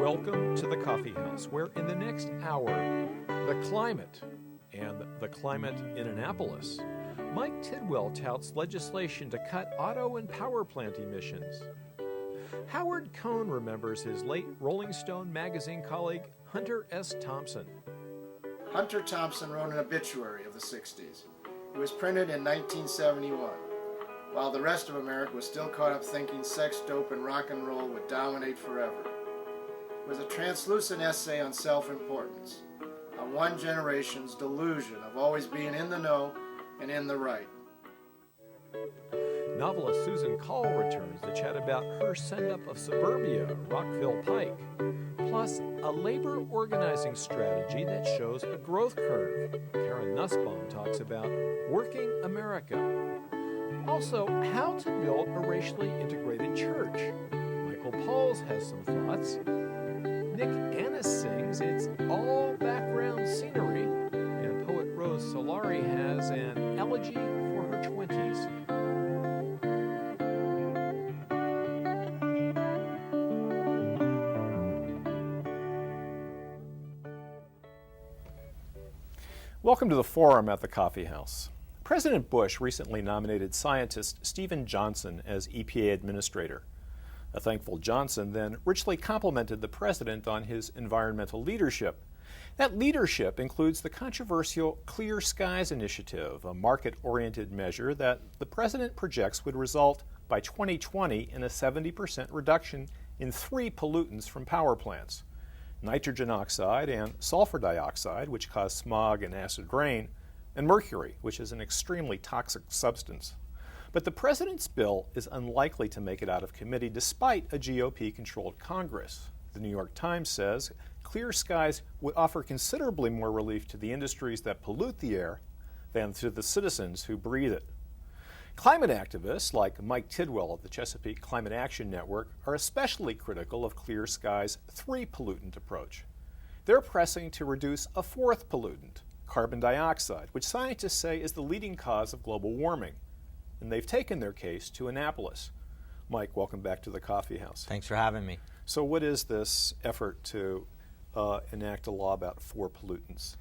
Welcome to the Coffee House, where in the next hour, the climate and the climate in Annapolis. Mike Tidwell touts legislation to cut auto and power plant emissions. Howard Cohen remembers his late Rolling Stone magazine colleague, Hunter S. Thompson. Hunter Thompson wrote an obituary of the 60s. It was printed in 1971, while the rest of America was still caught up thinking sex, dope, and rock and roll would dominate forever. It was a translucent essay on self-importance, on one generation's delusion of always being in the know and in the right. Novelist Susan Coll returns to chat about her send-up of suburbia, Rockville Pike, plus a labor organizing strategy that shows a growth curve. Karen Nussbaum talks about working America. Also, how to build a racially integrated church. Michael Pauls has some thoughts. Nick Annis sings It's All Background Scenery, and poet Rose Solari has an elegy for her 20s. Welcome to the Forum at the Coffee House. President Bush recently nominated scientist Stephen Johnson as EPA administrator. A thankful Johnson then richly complimented the president on his environmental leadership. That leadership includes the controversial Clear Skies Initiative, a market-oriented measure that the president projects would result by 2020 in a 70% reduction in 3 pollutants from power plants: nitrogen oxide and sulfur dioxide, which cause smog and acid rain, and mercury, which is an extremely toxic substance. But the president's bill is unlikely to make it out of committee despite a GOP-controlled Congress. The New York Times says Clear Skies would offer considerably more relief to the industries that pollute the air than to the citizens who breathe it. Climate activists like Mike Tidwell of the Chesapeake Climate Action Network are especially critical of Clear Skies' 3-pollutant approach. They're pressing to reduce a 4th pollutant, carbon dioxide, which scientists say is the leading cause of global warming. And they've taken their case to Annapolis. Mike, welcome back to the Coffee House. Thanks for having me. So what is this effort to enact a law about 4 pollutants?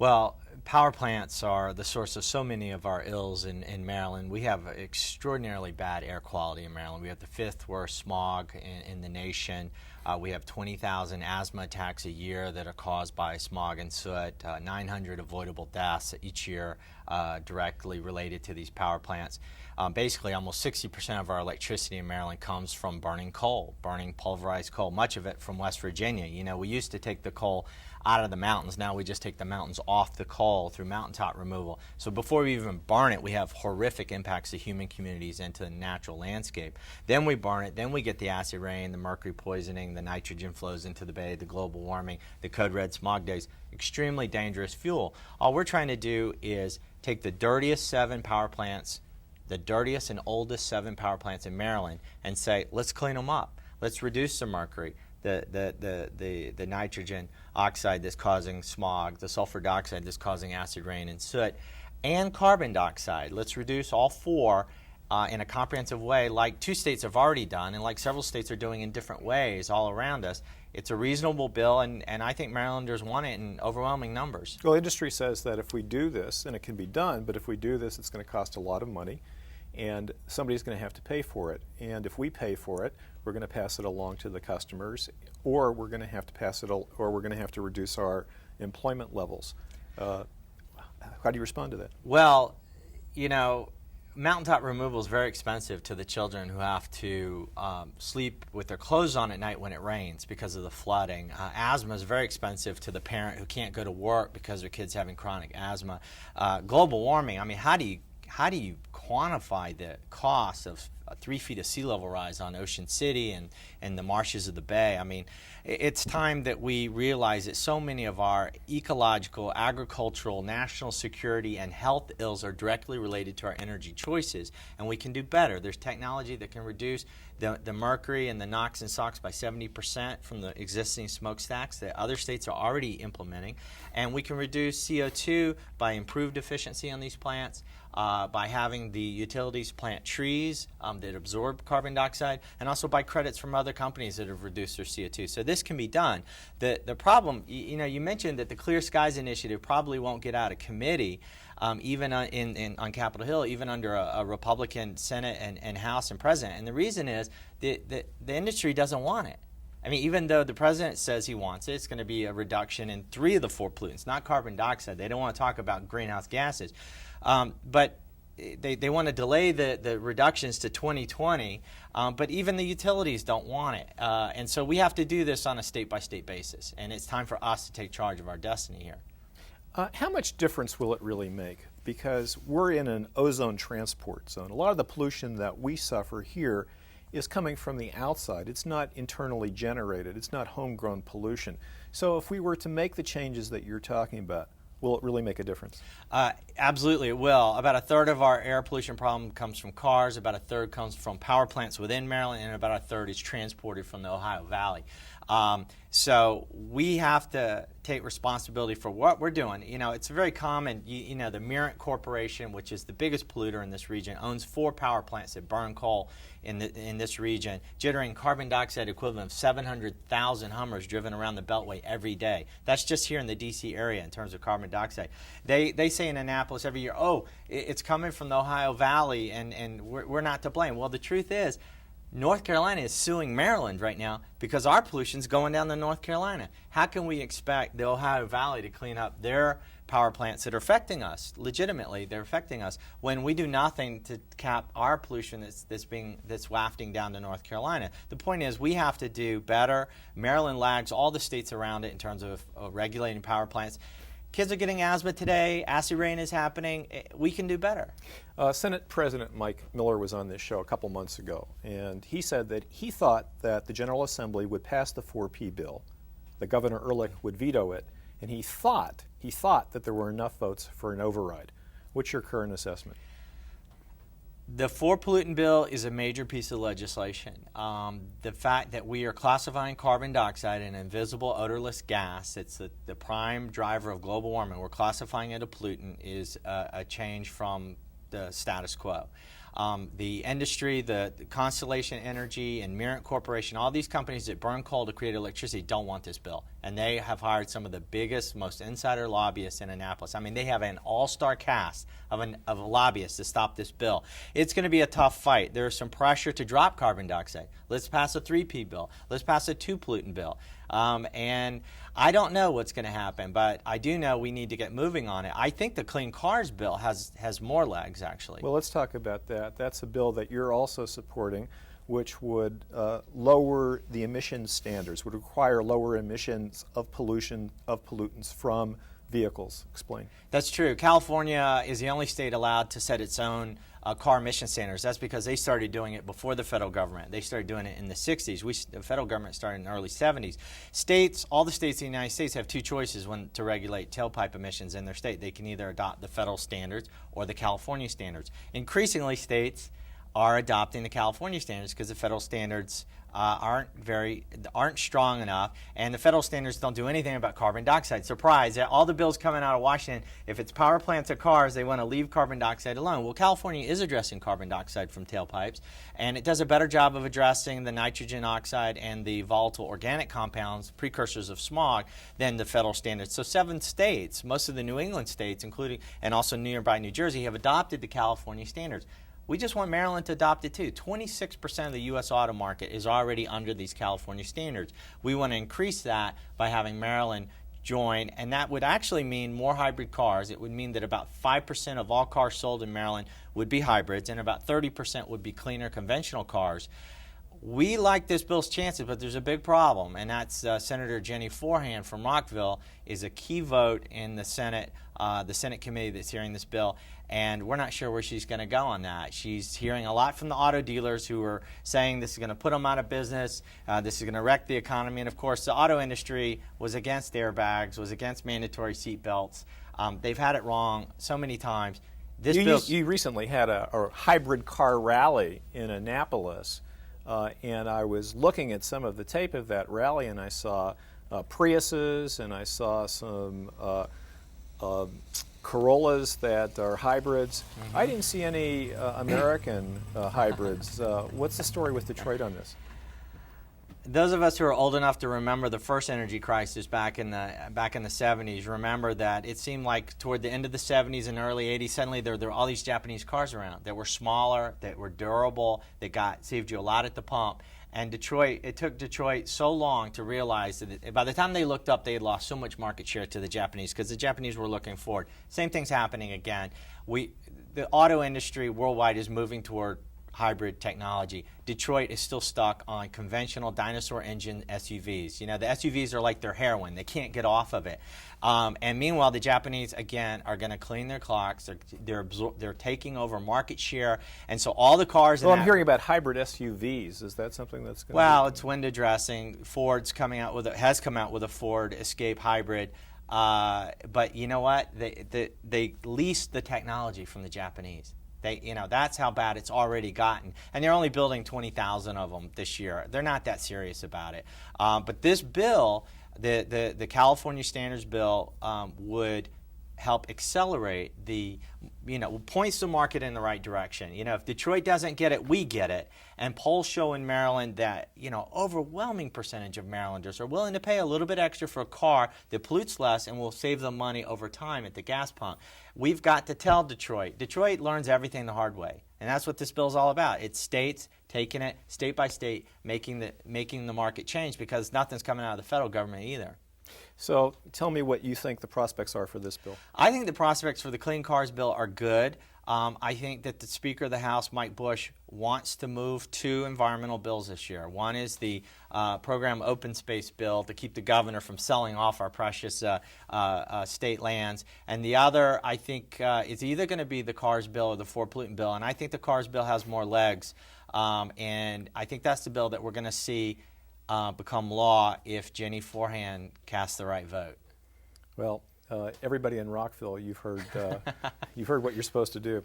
Well, power plants are the source of so many of our ills in Maryland. We have extraordinarily bad air quality in Maryland. We have the 5th worst smog in the nation. We have 20,000 asthma attacks a year that are caused by smog and soot, 900 avoidable deaths each year directly related to these power plants. Basically, almost 60% of our electricity in Maryland comes from burning coal, burning pulverized coal, much of it from West Virginia. You know, we used to take the coal out of the mountains. Now we just take the mountains off the coal through mountaintop removal. So before we even burn it, we have horrific impacts to human communities and to the natural landscape. Then we burn it, then we get the acid rain, the mercury poisoning, the nitrogen flows into the bay, the global warming, the code red smog days. Extremely dangerous fuel. All we're trying to do is take the dirtiest 7 power plants, the dirtiest and oldest 7 power plants in Maryland, and say, let's clean them up. Let's reduce the mercury, the nitrogen oxide that's causing smog, the sulfur dioxide that's causing acid rain and soot, and carbon dioxide. Let's reduce all 4 in a comprehensive way, like 2 states have already done, and like several states are doing in different ways all around us. It's a reasonable bill, and I think Marylanders want it in overwhelming numbers. Well, industry says that if we do this, and it can be done, but if we do this, it's going to cost a lot of money, and somebody's going to have to pay for it. And if we pay for it, we're going to pass it along to the customers, or we're going to have to pass it, or we're going to have to reduce our employment levels. How do you respond to that? Well, you know, mountaintop removal is very expensive to the children who have to sleep with their clothes on at night when it rains because of the flooding. Asthma is very expensive to the parent who can't go to work because their kid's having chronic asthma. Global warming, I mean, how do you quantify the cost of 3 feet of sea level rise on Ocean City and the marshes of the bay? I mean, it's time that we realize that so many of our ecological, agricultural, national security, and health ills are directly related to our energy choices, and we can do better. There's technology that can reduce the mercury and the NOx and SOx by 70% from the existing smokestacks that other states are already implementing, and we can reduce CO2 by improved efficiency on these plants. by having the utilities plant trees that absorb carbon dioxide, and also by credits from other companies that have reduced their CO2. So this can be done. The problem, you mentioned that the Clear Skies Initiative probably won't get out of committee, even on Capitol Hill, even under a Republican Senate and House and President. And the reason is the industry doesn't want it. I mean, even though the president says he wants it, it's going to be a reduction in 3 of the 4 pollutants, not carbon dioxide. They don't want to talk about greenhouse gases. But they want to delay the reductions to 2020, but even the utilities don't want it. And so we have to do this on a state-by-state basis, and it's time for us to take charge of our destiny here. How much difference will it really make? Because we're in an ozone transport zone. A lot of the pollution that we suffer here is coming from the outside. It's not internally generated. It's not homegrown pollution. So if we were to make the changes that you're talking about, will it really make a difference? Absolutely, it will. About a third of our air pollution problem comes from cars, about a third comes from power plants within Maryland, and about a third is transported from the Ohio Valley. So we have to take responsibility for what we're doing. It's very common, the Mirant Corporation, which is the biggest polluter in this region, owns 4 power plants that burn coal in this region, generating carbon dioxide equivalent of 700,000 Hummers driven around the Beltway every day. That's just here in the D.C. area in terms of carbon dioxide. They say in Annapolis every year, it's coming from the Ohio Valley and we're not to blame. Well, the truth is, North Carolina is suing Maryland right now because our pollution's going down to North Carolina. How can we expect the Ohio Valley to clean up their power plants that are affecting us? Legitimately, they're affecting us when we do nothing to cap our pollution that's wafting down to North Carolina. The point is, we have to do better. Maryland lags all the states around it in terms of regulating power plants. Kids are getting asthma today. Acid rain is happening. We can do better. Senate President Mike Miller was on this show a couple months ago, and he said that he thought that the General Assembly would pass the 4P bill, that Governor Ehrlich would veto it, and he thought that there were enough votes for an override. What's your current assessment? The 4-pollutant bill is a major piece of legislation. The fact that we are classifying carbon dioxide, an invisible, odorless gas, it's the prime driver of global warming, we're classifying it a pollutant, is a change from the status quo. The industry, the Constellation Energy and Mirant Corporation, all these companies that burn coal to create electricity don't want this bill. And they have hired some of the biggest, most insider lobbyists in Annapolis. I mean, they have an all-star cast of lobbyists to stop this bill. It's going to be a tough fight. There's some pressure to drop carbon dioxide. Let's pass a 3P bill. Let's pass a 2-pollutant bill. And I don't know what's going to happen, but I do know we need to get moving on it. I think the Clean Cars bill has more legs, actually. Well, let's talk about that. That's a bill that you're also supporting, which would lower the emission standards, would require lower emissions of pollutants from vehicles. Explain. That's true. California is the only state allowed to set its own car emission standards. That's because they started doing it before the federal government. They started doing it in the 60s. The federal government started in the early 70s. All the states in the United States have 2 choices to regulate tailpipe emissions in their state. They can either adopt the federal standards or the California standards. Increasingly, states are adopting the California standards because the federal standards aren't strong enough, and the federal standards don't do anything about carbon dioxide. Surprise! All the bills coming out of Washington, if it's power plants or cars, they want to leave carbon dioxide alone. Well, California is addressing carbon dioxide from tailpipes, and it does a better job of addressing the nitrogen oxide and the volatile organic compounds, precursors of smog, than the federal standards. So 7 states, most of the New England states, including and also nearby New Jersey, have adopted the California standards. We just want Maryland to adopt it too. 26% of the U.S. auto market is already under these California standards. We want to increase that by having Maryland join, and that would actually mean more hybrid cars. It would mean that about 5% of all cars sold in Maryland would be hybrids, and about 30% would be cleaner conventional cars. We like this bill's chances, but there's a big problem, and that's Senator Jenny Forehand from Rockville is a key vote in the Senate committee that's hearing this bill, and we're not sure where she's going to go on that. She's hearing a lot from the auto dealers who are saying this is going to put them out of business, this is going to wreck the economy, and of course the auto industry was against airbags, was against mandatory seat belts. They've had it wrong so many times. You recently had a hybrid car rally in Annapolis. And I was looking at some of the tape of that rally, and I saw Priuses, and I saw some Corollas that are hybrids. I didn't see any American hybrids. What's the story with Detroit on this? Those of us who are old enough to remember the first energy crisis back in the 70s remember that it seemed like toward the end of the 70s and early 80s, suddenly there were all these Japanese cars around that were smaller, that were durable, that saved you a lot at the pump. And Detroit, it took Detroit so long to realize that by the time they looked up, they had lost so much market share to the Japanese because the Japanese were looking forward. Same thing's happening again. The auto industry worldwide is moving toward hybrid technology. Detroit is still stuck on conventional dinosaur engine SUVs. You know, the SUVs are like their heroin. They can't get off of it. And meanwhile, the Japanese, again, are going to clean their clocks. They're taking over market share. And so all the cars... Well, I'm hearing about hybrid SUVs. Is that something that's going to... Well, it's window dressing. Ford's has come out with a Ford Escape hybrid. But you know what? They leased the technology from the Japanese. That's how bad it's already gotten. And they're only building 20,000 of them this year. They're not that serious about it. But this bill, the California Standards Bill, would help accelerate points the market in the right direction. If Detroit doesn't get it, we get it. And polls show in Maryland that, overwhelming percentage of Marylanders are willing to pay a little bit extra for a car that pollutes less and will save them money over time at the gas pump. We've got to tell Detroit. Detroit learns everything the hard way. And that's what this bill is all about. It's states taking it state by state, making the market change because nothing's coming out of the federal government either. So tell me what you think the prospects are for this bill. I think the prospects for the Clean Cars bill are good. I think that the Speaker of the House, Mike Bush, wants to move two environmental bills this year. One is the program open space bill to keep the governor from selling off our precious state lands. And the other, I think, is either going to be the Cars bill or the Ford pollutant bill. And I think the Cars bill has more legs. And I think that's the bill that we're going to see become law if Jenny Forehand casts the right vote. Well, everybody in Rockville, you've heard what you're supposed to do.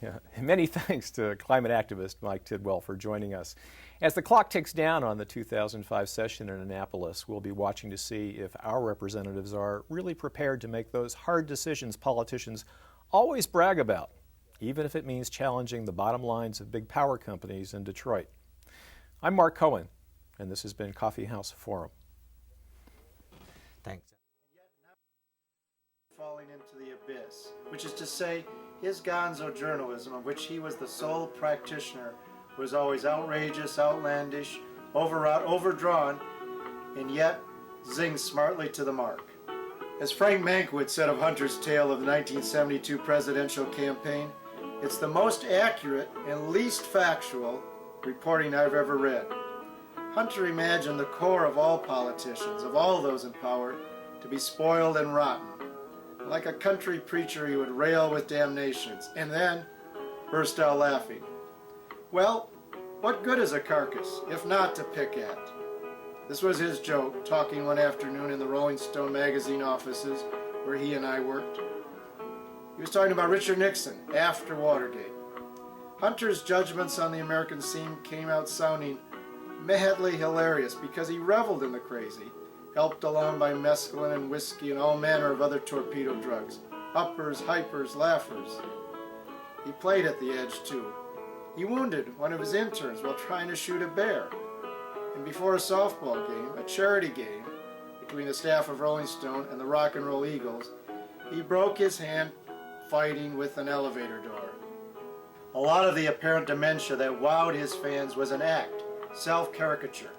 Yeah. Many thanks to climate activist Mike Tidwell for joining us. As the clock ticks down on the 2005 session in Annapolis, we'll be watching to see if our representatives are really prepared to make those hard decisions politicians always brag about, even if it means challenging the bottom lines of big power companies in Detroit. I'm Mark Cohen, and this has been Coffee House Forum. Thanks. Falling into the abyss, which is to say, his gonzo journalism, of which he was the sole practitioner, was always outrageous, outlandish, overwrought, overdrawn, and yet zinged smartly to the mark. As Frank Mankiewicz said of Hunter's tale of the 1972 presidential campaign, it's the most accurate and least factual reporting I've ever read. Hunter imagined the core of all politicians, of all those in power, to be spoiled and rotten. Like a country preacher, he would rail with damnations, and then burst out laughing. Well, what good is a carcass, if not to pick at? This was his joke, talking one afternoon in the Rolling Stone magazine offices where he and I worked. He was talking about Richard Nixon after Watergate. Hunter's judgments on the American scene came out sounding madly hilarious because he reveled in the crazy, helped along by mescaline and whiskey and all manner of other torpedo drugs, uppers, hypers, laughers. He played at the edge too. He wounded one of his interns while trying to shoot a bear. And before a softball game, a charity game, between the staff of Rolling Stone and the Rock and Roll Eagles, he broke his hand fighting with an elevator door. A lot of the apparent dementia that wowed his fans was an act, self-caricature.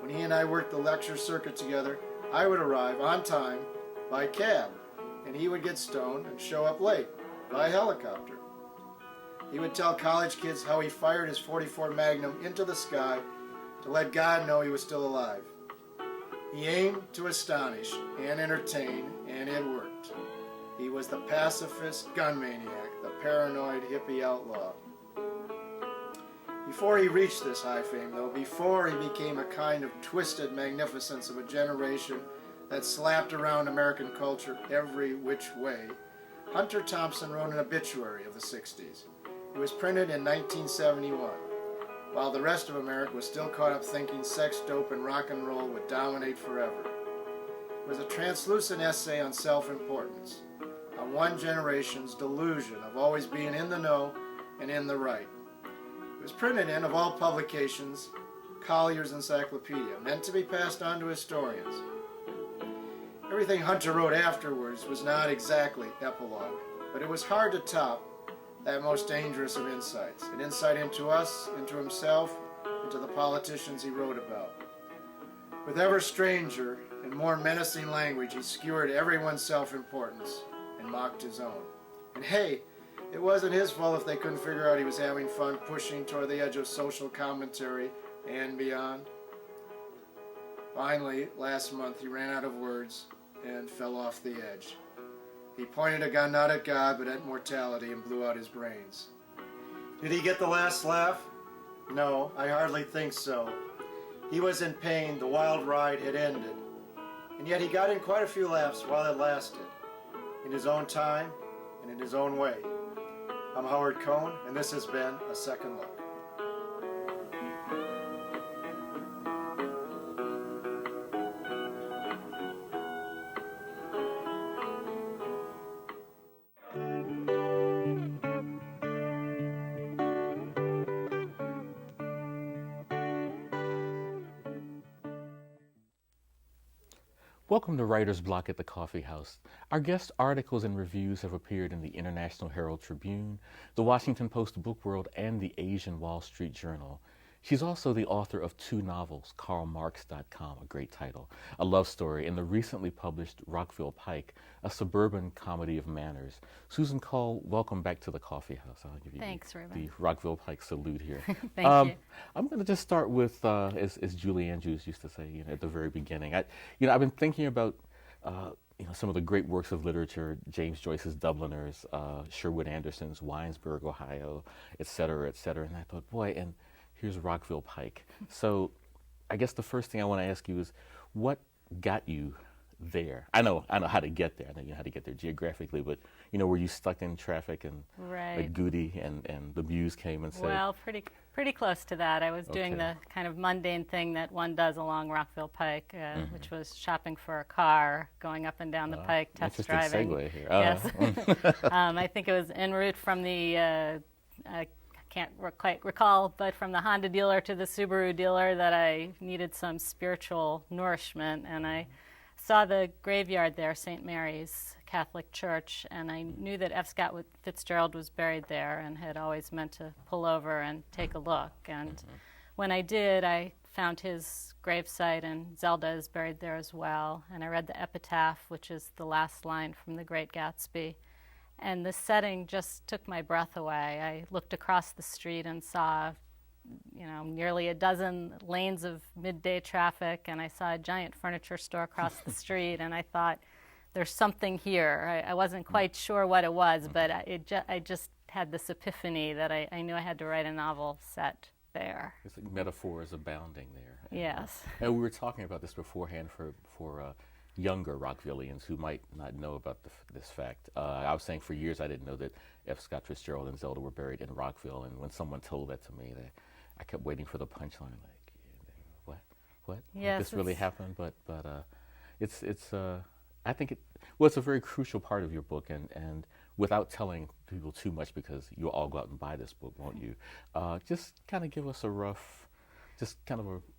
When he and I worked the lecture circuit together, I would arrive on time by cab, and he would get stoned and show up late by helicopter. He would tell college kids how he fired his .44 Magnum into the sky to let God know he was still alive. He aimed to astonish and entertain, and it worked. He was the pacifist gun maniac, the paranoid hippie outlaw. Before he reached this high fame, though, before he became a kind of twisted magnificence of a generation that slapped around American culture every which way, Hunter Thompson wrote an obituary of the 60s. It was printed in 1971, while the rest of America was still caught up thinking sex, dope, and rock and roll would dominate forever. was a translucent essay on self-importance, on one generation's delusion of always being in the know and in the right. It was printed in, of all publications, Collier's Encyclopedia, meant to be passed on to historians. Everything Hunter wrote afterwards was not exactly epilogue, but it was hard to top that most dangerous of insights, an insight into us, into himself, into the politicians he wrote about. With ever stranger and more menacing language, he skewered everyone's self-importance and mocked his own. And hey, it wasn't his fault if they couldn't figure out he was having fun pushing toward the edge of social commentary and beyond. Finally, last month, he ran out of words and fell off the edge. He pointed a gun not at God, but at mortality, and blew out his brains. Did he get the last laugh? No, I hardly think so. He was in pain, the wild ride had ended. And yet he got in quite a few laughs while it lasted, in his own time and in his own way. I'm Howard Cohen, and this has been A Second Look. Welcome to Writer's Block at the Coffee House. Our guest articles and reviews have appeared in the International Herald Tribune, the Washington Post Book World, and the Asian Wall Street Journal. She's also the author of 2 novels, KarlMarx.com, a great title, a love story, and the recently published Rockville Pike, a suburban comedy of manners. Susan Coll, welcome back to the Coffee House. I'll give you the Rockville Pike salute here. Thank you. I'm going to just start with, as Julie Andrews used to say, at the very beginning. I've been thinking about some of the great works of literature, James Joyce's Dubliners, Sherwood Anderson's Winesburg, Ohio, et cetera, and I thought, boy, and here's Rockville Pike. So I guess the first thing I want to ask you is, what got you there? I know how to get there. I know you know how to get there geographically, but were you stuck in traffic and like Goody and the Muse came and said? Well, pretty close to that. I was doing the kind of mundane thing that one does along Rockville Pike, which was shopping for a car, going up and down the Pike, test driving. Interesting segue here. Yes. I think it was en route from the can't quite recall, but from the Honda dealer to the Subaru dealer that I needed some spiritual nourishment, and I saw the graveyard there, St. Mary's Catholic Church, and I knew that F. Scott Fitzgerald was buried there and had always meant to pull over and take a look. And when I did, I found his gravesite, and Zelda is buried there as well. And I read the epitaph, which is the last line from The Great Gatsby. And the setting just took my breath away. I looked across the street and saw, nearly a dozen lanes of midday traffic, and I saw a giant furniture store across the street, and I thought, there's something here. I wasn't quite sure what it was, but I just had this epiphany that I knew I had to write a novel set there. It's like metaphors abounding there. Yes. And we were talking about this beforehand for younger Rockvillians who might not know about this fact. I was saying for years I didn't know that F. Scott Fitzgerald and Zelda were buried in Rockville, and when someone told that to me, I kept waiting for the punchline, like, what? Yes, this really happened? But it's I think it's a very crucial part of your book, and without telling people too much, because you'll all go out and buy this book, won't you? Just kind of give us a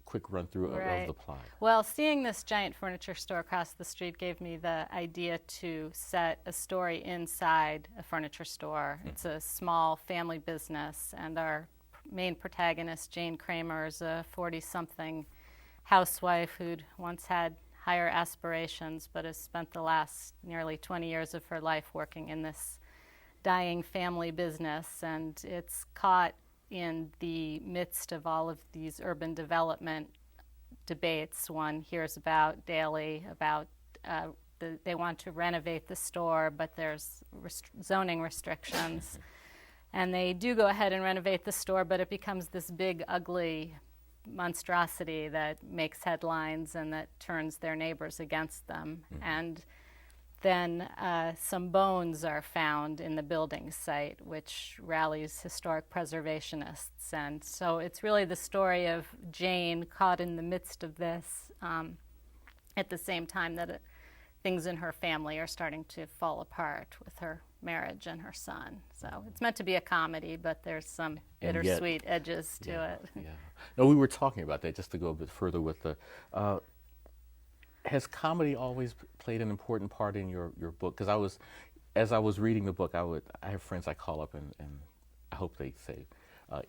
quick run through of the plot. Well, seeing this giant furniture store across the street gave me the idea to set a story inside a furniture store. It's a small family business, and our main protagonist, Jane Kramer, is a 40-something housewife who'd once had higher aspirations, but has spent the last nearly 20 years of her life working in this dying family business, and it's caught in the midst of all of these urban development debates one hears about daily, about they want to renovate the store, but there's zoning restrictions. And they do go ahead and renovate the store, but it becomes this big, ugly monstrosity that makes headlines and that turns their neighbors against them. And then some bones are found in the building site, which rallies historic preservationists. And so it's really the story of Jane caught in the midst of this at the same time that things in her family are starting to fall apart with her marriage and her son. So it's meant to be a comedy, but there's some bittersweet edges to it. Yeah. No, we were talking about that, just to go a bit further with the, has comedy always played an important part in your book? Because as I was reading the book, I have friends I call up and I hope they say,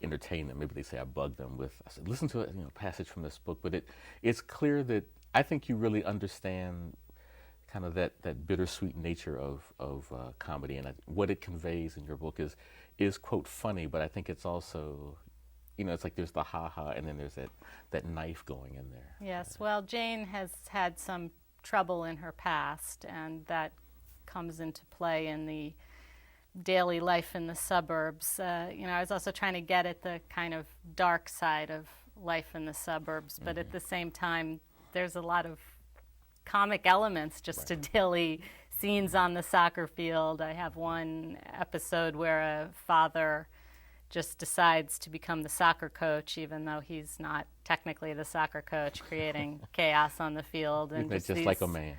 entertain them. Maybe they say I bug them with, I said, listen to a passage from this book. But it's clear that I think you really understand kind of that bittersweet nature of comedy, and what it conveys in your book is quote funny, but I think it's also, it's like there's the ha-ha, and then there's that knife going in there. Yes, well, Jane has had some trouble in her past, and that comes into play in the daily life in the suburbs. I was also trying to get at the kind of dark side of life in the suburbs, but at the same time, there's a lot of comic elements just to daily scenes on the soccer field. I have one episode where a father just decides to become the soccer coach, even though he's not technically the soccer coach, creating chaos on the field. And just like a man.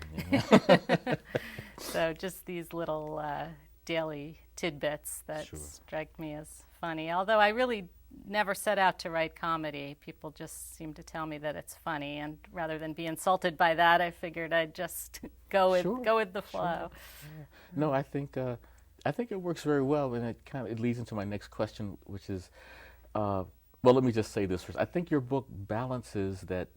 So just these little daily tidbits that strike me as funny. Although I really never set out to write comedy. People just seem to tell me that it's funny, and rather than be insulted by that, I figured I'd just go with the flow. Yeah. No, I think it works very well, and it leads into my next question, which is, well, let me just say this first. I think your book balances that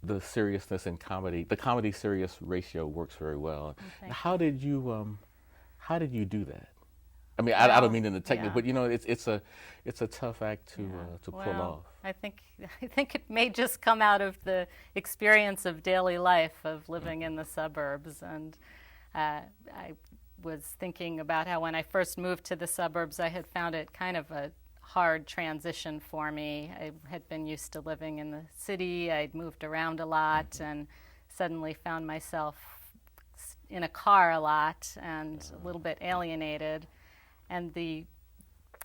the seriousness and comedy, the comedy serious ratio works very well. How did you do that? I mean, I don't mean in the technical, but it's a tough act to pull off. I think it may just come out of the experience of daily life of living in the suburbs, and I was thinking about how when I first moved to the suburbs, I had found it kind of a hard transition for me. I had been used to living in the city. I'd moved around a lot, and suddenly found myself in a car a lot and a little bit alienated. And the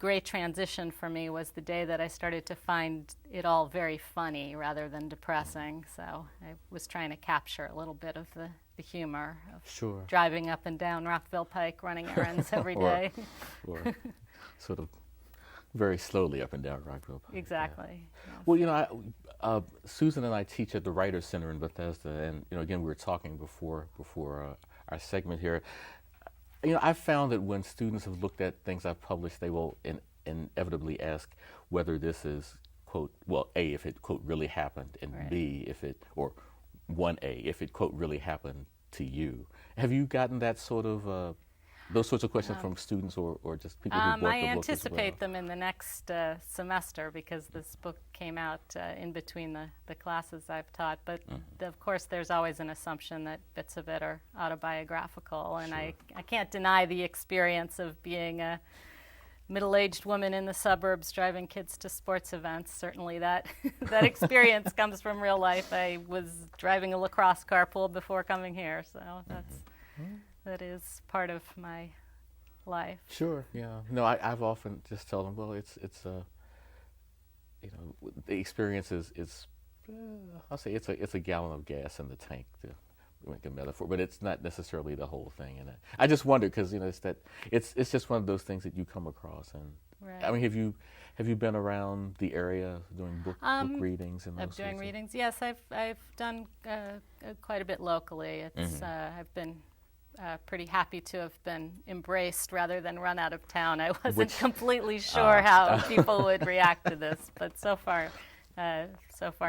great transition for me was the day that I started to find it all very funny rather than depressing. So I was trying to capture a little bit of the humor of driving up and down Rockville Pike, running errands every day. or sort of very slowly up and down Rockville Pike. Exactly. Yeah. Well, Susan and I teach at the Writers Center in Bethesda, and again, we were talking before our segment here. I've found that when students have looked at things I've published, they will inevitably ask whether this is, quote, well, A, if it, quote, really happened, and B, if it, or 1A, if it, quote, really happened to you. Have you gotten that sort of, those sorts of questions from students or just people who bought the book as well? I anticipate them in the next semester, because this book came out in between the classes I've taught. But of course, there's always an assumption that bits of it are autobiographical, and I can't deny the experience of being a middle-aged woman in the suburbs driving kids to sports events. Certainly that experience comes from real life. I was driving a lacrosse carpool before coming here, so that is part of my life. Sure, yeah. No, I've often just tell them, well, it's the experience is I'll say it's a gallon of gas in the tank, to make a metaphor, but it's not necessarily the whole thing. And I just wonder, because it's just one of those things that you come across. And I mean, have you been around the area doing book readings and those sorts of doing readings? Yes, I've done quite a bit locally. It's I've been pretty happy to have been embraced rather than run out of town. I wasn't completely sure how people would react to this, but so far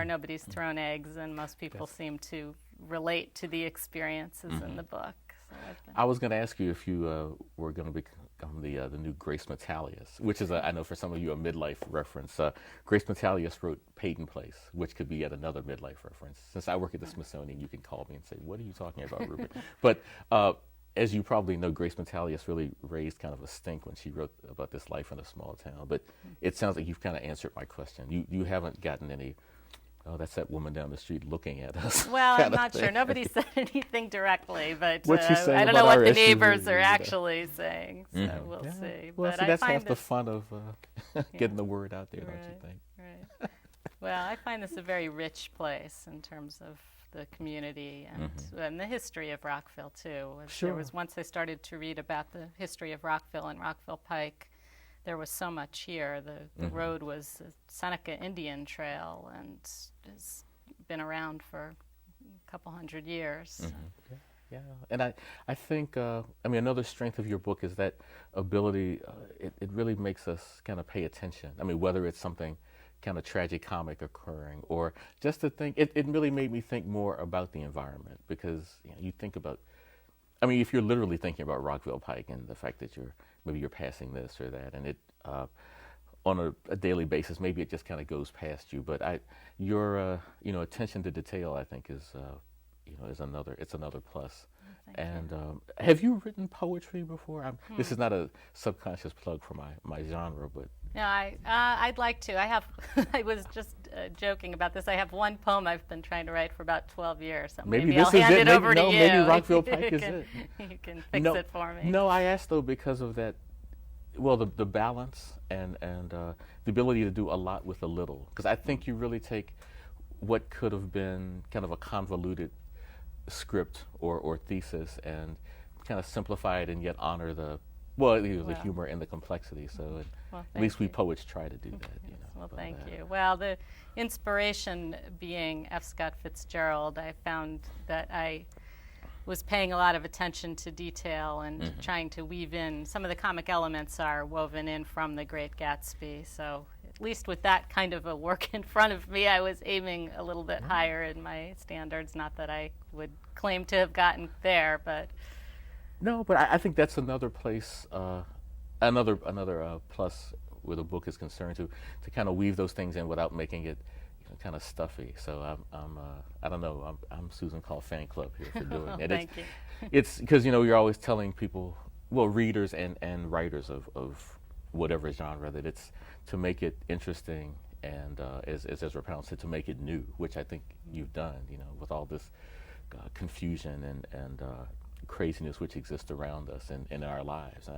nobody's thrown eggs, and most people seem to relate to the experiences in the book. So I was going to ask you if you were going to become the new Grace Metalius, which is, I know for some of you, a midlife reference. Grace Metalius wrote Peyton Place, which could be yet another midlife reference. Since I work at the Smithsonian, you can call me and say, what are you talking about, Reuben? But as you probably know, Grace Metalius really raised kind of a stink when she wrote about this life in a small town. But it sounds like you've kind of answered my question. You haven't gotten any, oh, that's that woman down the street looking at us. Well, I'm not sure. Nobody said anything directly, but I don't know what the neighbors are actually saying, so we'll see. Well, but see, that's half the fun of getting the word out there, don't you think? Right. Well, I find this a very rich place in terms of the community and the history of Rockville too. Sure. There was, once I started to read about the history of Rockville and Rockville Pike, there was so much here. The road was a Seneca Indian Trail and has been around for a couple hundred years. Yeah, and I think, I mean, another strength of your book is that ability, it really makes us kind of pay attention. I mean, whether it's something kind of tragicomic occurring or just to think, it really made me think more about the environment because you think about, I mean, if you're literally thinking about Rockville Pike and the fact that maybe you're passing this or that, and it, on a daily basis, maybe it just kind of goes past you, but your, attention to detail, I think is another plus. And have you written poetry before? This is not a subconscious plug for my genre, but no, I'd like to. I was just joking about this. I have one poem I've been trying to write for about 12 years. So maybe this I'll is hand it. it over to you. Maybe Rockville Pike is it. You can fix it for me. No, I asked though because of that. Well, the balance and the ability to do a lot with a little. Because I think you really take what could have been kind of a convoluted script or thesis and kind of simplify it and yet honor the humor and the complexity. So at least we poets try to do that. Well, thank you. Well, the inspiration being F. Scott Fitzgerald, I found that I was paying a lot of attention to detail and trying to weave in. Some of the comic elements are woven in from The Great Gatsby, so at least with that kind of a work in front of me, I was aiming a little bit higher in my standards. Not that I would claim to have gotten there, but no. But I think that's another place, another plus where the book is concerned to kind of weave those things in without making it kind of stuffy. So I don't know. I'm Susan Coll fan club here for doing it. Thank you. It's because you're always telling people, well, readers and writers of whatever genre, that it's to make it interesting and as Ezra Pound said, to make it new, which I think you've done. With all this confusion and craziness which exists around us and in our lives.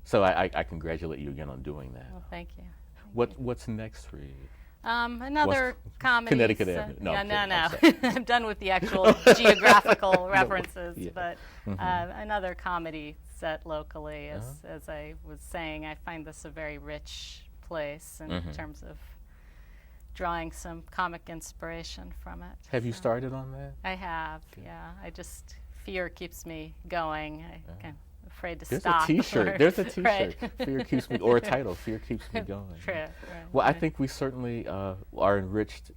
So I congratulate you again on doing that. Well, thank you. What's next for you? Another comedy. Connecticut Avenue. No, no. I'm done with the actual geographical references, but another comedy set locally. As I was saying, I find this a very rich place in terms of drawing some comic inspiration from it. Have you started on that? I have, yeah. Fear keeps me going. I'm afraid to There's stop. There's a T-shirt. Right. Fear keeps me, or a title. Fear keeps me going. Right. Well, I think we certainly are enriched,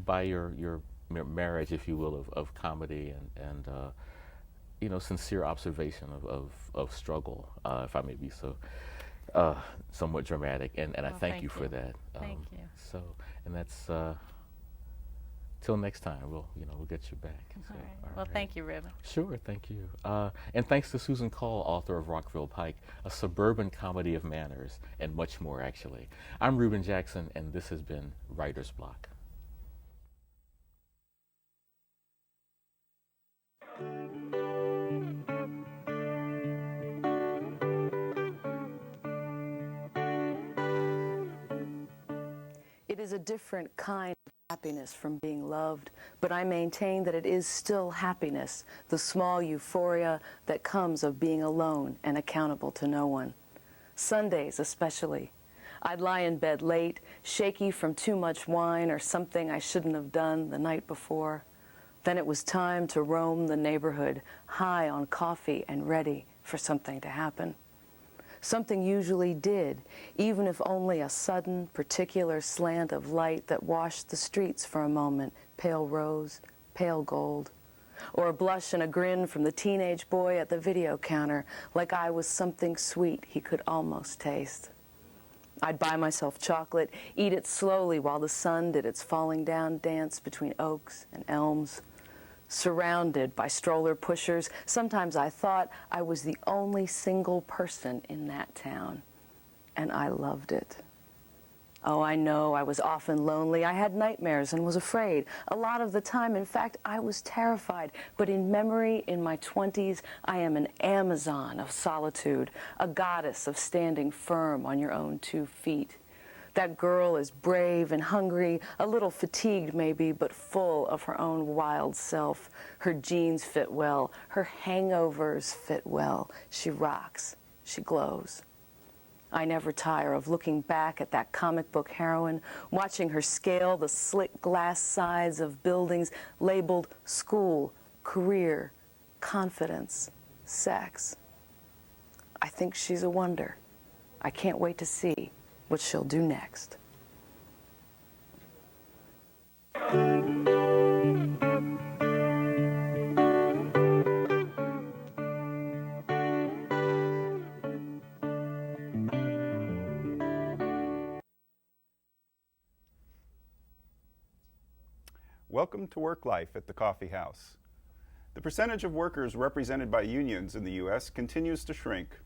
by your marriage, if you will, of comedy and sincere observation of struggle, if I may be so somewhat dramatic. And I thank you for that. Thank you. So, and that's till next time. We'll get you back. All right. Well, thank you, Reuben. Sure, thank you. And thanks to Susan Coll, author of Rockville Pike, a suburban comedy of manners, and much more, actually. I'm Reuben Jackson, and this has been Writer's Block. It is a different kind of happiness from being loved, but I maintain that it is still happiness, the small euphoria that comes of being alone and accountable to no one. Sundays especially. I'd lie in bed late, shaky from too much wine or something I shouldn't have done the night before. Then it was time to roam the neighborhood, high on coffee and ready for something to happen. Something usually did, even if only a sudden, particular slant of light that washed the streets for a moment, pale rose, pale gold. Or a blush and a grin from the teenage boy at the video counter, like I was something sweet he could almost taste. I'd buy myself chocolate, eat it slowly while the sun did its falling down dance between oaks and elms. Surrounded by stroller pushers, sometimes I thought I was the only single person in that town, and I loved it. Oh, I know I was often lonely. I had nightmares and was afraid. A lot of the time, in fact, I was terrified. But in memory, in my 20s, I am an Amazon of solitude, a goddess of standing firm on your own 2 feet. That girl is brave and hungry, a little fatigued maybe, but full of her own wild self. Her jeans fit well, her hangovers fit well. She rocks, she glows. I never tire of looking back at that comic book heroine, watching her scale the slick glass sides of buildings labeled school, career, confidence, sex. I think she's a wonder. I can't wait to see what she'll do next. Welcome to WorkLife at the Coffee House. The percentage of workers represented by unions in the U.S. continues to shrink.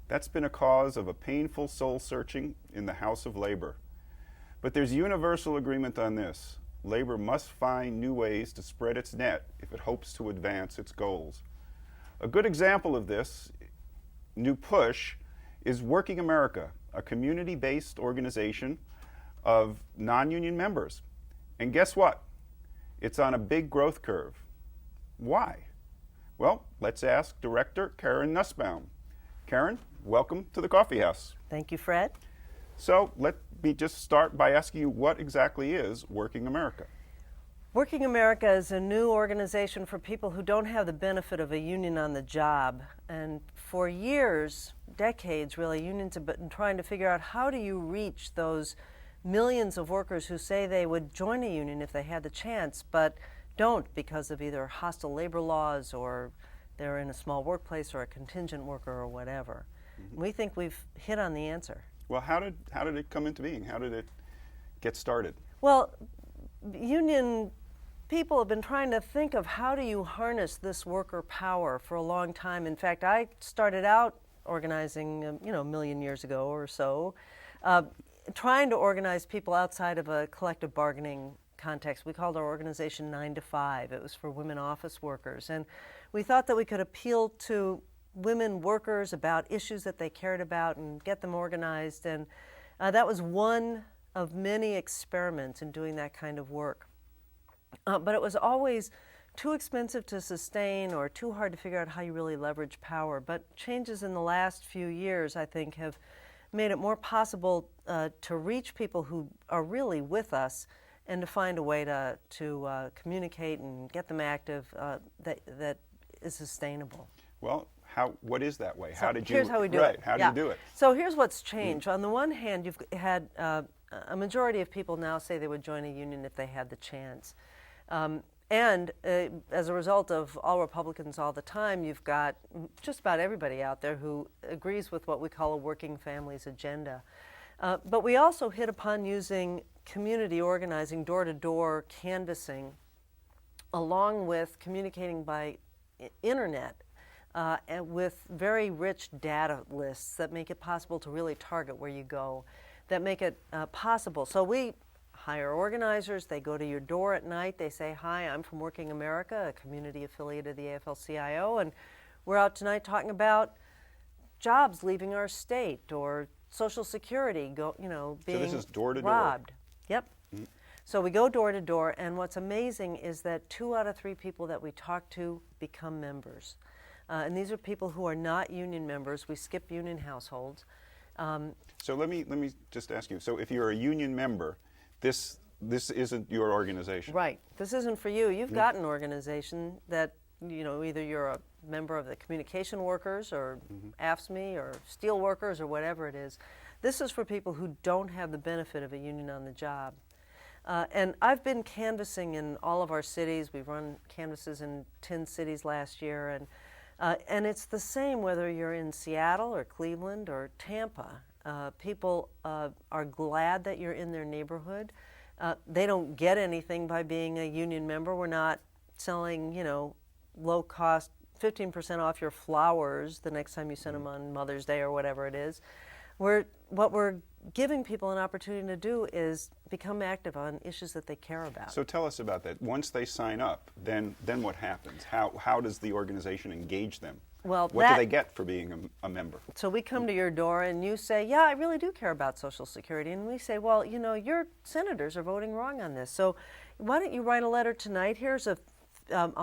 That's been a cause of a painful soul-searching in the House of Labor. But there's universal agreement on this. Labor must find new ways to spread its net if it hopes to advance its goals. A good example of this new push is Working America, a community-based organization of non-union members. And guess what? It's on a big growth curve. Why? Well, let's ask Director Karen Nussbaum. Karen, welcome to the Coffee House. Thank you, Fred. So let me just start by asking you, what exactly is Working America? Working America is a new organization for people who don't have the benefit of a union on the job. And for years, decades really, unions have been trying to figure out how do you reach those millions of workers who say they would join a union if they had the chance, but don't because of either hostile labor laws or they're in a small workplace or a contingent worker or whatever. Mm-hmm. We think we've hit on the answer. Well, how did it come into being? How did it get started? Well, union people have been trying to think of how do you harness this worker power for a long time. In fact, I started out organizing, a million years ago or so, trying to organize people outside of a collective bargaining context. We called our organization 9 to 5. It was for women office workers. And we thought that we could appeal to women workers about issues that they cared about and get them organized. And that was one of many experiments in doing that kind of work. But it was always too expensive to sustain or too hard to figure out how you really leverage power. But changes in the last few years, I think, have made it more possible to reach people who are really with us and to find a way to communicate and get them active that is sustainable. Well, what is that way? Here's how we do it. How do you do it? So here's what's changed. On the one hand, you've had a majority of people now say they would join a union if they had the chance. And as a result of all Republicans all the time, you've got just about everybody out there who agrees with what we call a working families agenda. But we also hit upon using community organizing, door-to-door canvassing, along with communicating by internet and with very rich data lists that make it possible to really target where you go, that make it possible. So we hire organizers, they go to your door at night, they say, hi, I'm from Working America, a community affiliate of the AFL-CIO, and we're out tonight talking about jobs leaving our state or Social Security being So this is door to door. robbed. Yep. Mm-hmm. So we go door to door, and what's amazing is that 2 out of 3 people that we talk to become members. And these are people who are not union members. We skip union households. So let me just ask you, so if you're a union member, this isn't your organization. Right. This isn't for you. You've got an organization that, either you're a member of the communication workers or AFSCME or steel workers or whatever it is. This is for people who don't have the benefit of a union on the job. And I've been canvassing in all of our cities. We've run canvasses in 10 cities last year. And it's the same whether you're in Seattle or Cleveland or Tampa. People are glad that you're in their neighborhood. They don't get anything by being a union member. We're not selling, low cost, 15% off your flowers the next time you send them on Mother's Day or whatever it is. What we're giving people an opportunity to do is become active on issues that they care about. So tell us about that. Once they sign up, then what happens? How does the organization engage them? Well, what do they get for being a member? So we come to your door and you say, yeah, I really do care about Social Security. And we say, well, you know, your senators are voting wrong on this. So why don't you write a letter tonight? Here's a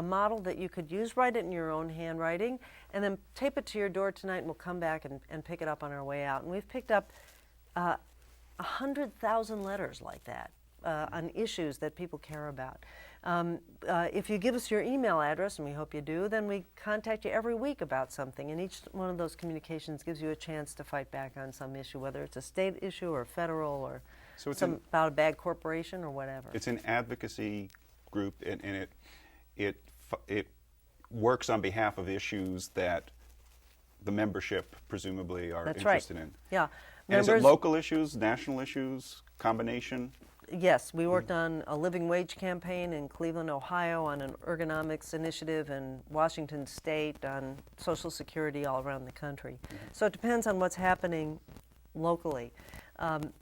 model that you could use. Write it in your own handwriting and then tape it to your door tonight, and we'll come back and pick it up on our way out. And we've picked up 100,000 letters like that on issues that people care about. If you give us your email address, and we hope you do, then we contact you every week about something, and each one of those communications gives you a chance to fight back on some issue, whether it's a state issue or federal or about a bad corporation or whatever. It's an advocacy group, and it works on behalf of issues that the membership presumably are interested in. Yeah. And is it local issues, national issues, combination? Yes, we worked on a living wage campaign in Cleveland, Ohio, on an ergonomics initiative in Washington State, on Social Security all around the country. So it depends on what's happening locally. And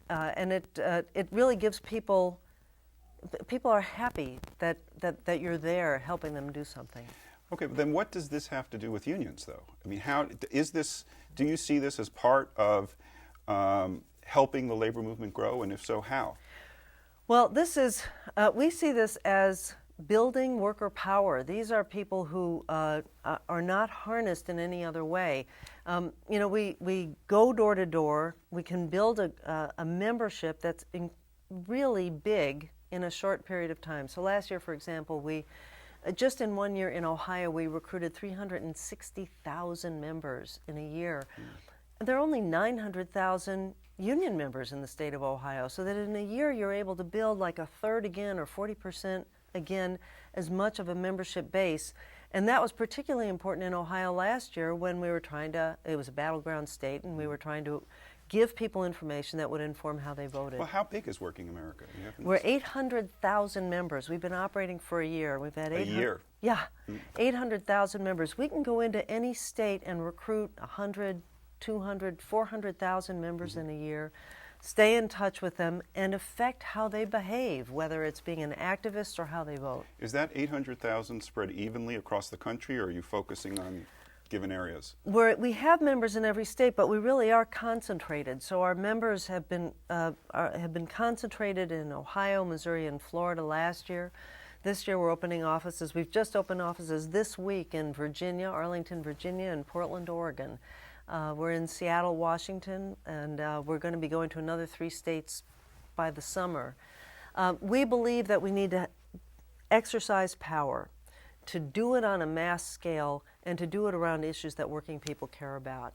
it really gives people are happy that you're there helping them do something. Okay, but then what does this have to do with unions, though? I mean, how is this? Do you see this as part of helping the labor movement grow, and if so, how? Well, this is we see this as building worker power. These are people who are not harnessed in any other way. You know, we go door to door. We can build a membership that's really big in a short period of time. So last year, for example, we just in 1 year in Ohio, we recruited 360,000 members in a year. There are only 900,000 union members in the state of Ohio, so that in a year you're able to build like a third again or 40% again as much of a membership base. And that was particularly important in Ohio last year when we were trying to, it was a battleground state, and we were trying to give people information that would inform how they voted. Well, how big is Working America? We're 800,000 members. We've been operating for a year. We've had 800, a year? Yeah, 800,000 members. We can go into any state and recruit 100, 200, 400,000 members in a year, stay in touch with them, and affect how they behave, whether it's being an activist or how they vote. Is that 800,000 spread evenly across the country, or are you focusing on given areas? We have members in every state, but we really are concentrated. So our members have been concentrated in Ohio, Missouri, and Florida last year. This year we're opening offices. We've just opened offices this week in Virginia, Arlington, Virginia, and Portland, Oregon. We're in Seattle, Washington, and we're going to be going to another 3 states by the summer. We believe that we need to exercise power, to do it on a mass scale, and to do it around issues that working people care about.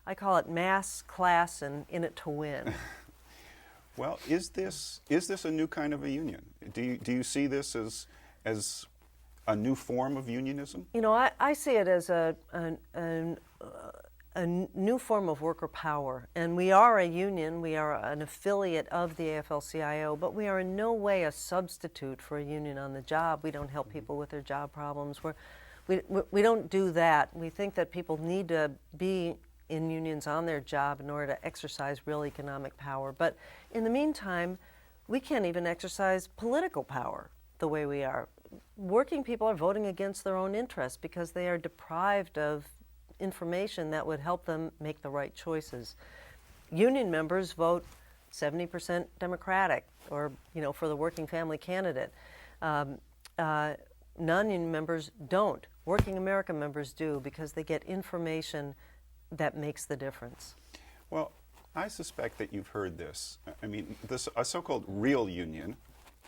I call it mass, class, and in it to win. Well, is this a new kind of a union? Do you see this as a new form of unionism? You know, I see it as a new form of worker power. And we are a union, we are an affiliate of the AFL-CIO, but we are in no way a substitute for a union on the job. We don't help people with their job problems. We don't do that. We think that people need to be in unions on their job in order to exercise real economic power. But in the meantime, we can't even exercise political power the way we are. Working people are voting against their own interests because they are deprived of information that would help them make the right choices. Union members vote 70% Democratic, or for the working family candidate. Non-union members don't. Working America members do, because they get information that makes the difference. Well, I suspect that you've heard this. I mean, a so-called real union